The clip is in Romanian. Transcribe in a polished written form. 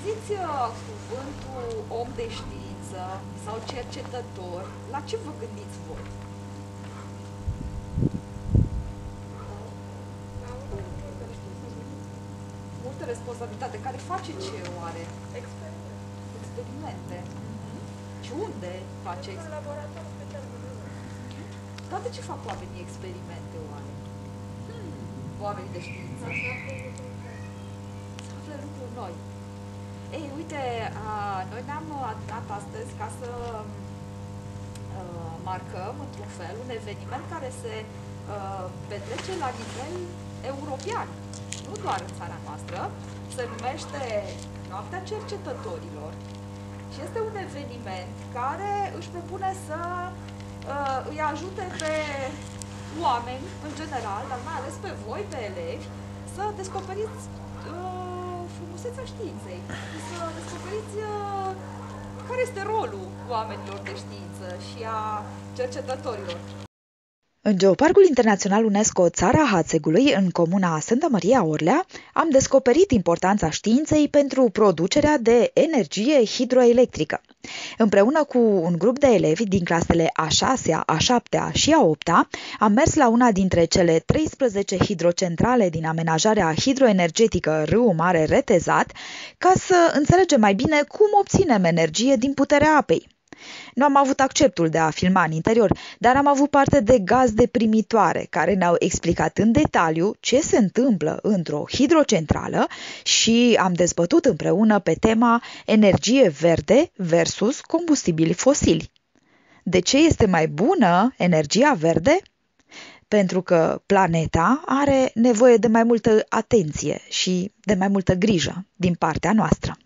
auziți cuvântul om de știință sau cercetător, la ce vă gândiți voi? Multă responsabilitate. Care face ce oare? Experimente. Și unde face în laborator pe termen lung. Dar de ce fac oamenii experimente oare? Oamenii de știință. Să afle lucruri noi. Ei, uite, noi ne-am adunat astăzi ca să marcăm, într-un fel, un eveniment care se petrece la nivel european, nu doar în țara noastră. Se numește Noaptea Cercetătorilor și este un eveniment care își propune să îi ajute pe oameni, în general, dar mai ales pe voi, pe elevi, să descoperiți frumusețea științei, să descoperiți care este rolul oamenilor de știință și a cercetătorilor. În Geoparcul Internațional UNESCO Țara Hațegului, în comuna Sfântă Maria Orlea, am descoperit importanța științei pentru producerea de energie hidroelectrică. Împreună cu un grup de elevi din clasele a 6-a, a 7-a și a 8-a, am mers la una dintre cele 13 hidrocentrale din amenajarea hidroenergetică Râul Mare Retezat, ca să înțelegem mai bine cum obținem energie din puterea apei. Nu am avut acceptul de a filma în interior, dar am avut parte de gazde primitoare care ne-au explicat în detaliu ce se întâmplă într-o hidrocentrală și am dezbătut împreună pe tema energie verde versus combustibili fosili. De ce este mai bună energia verde? Pentru că planeta are nevoie de mai multă atenție și de mai multă grijă din partea noastră.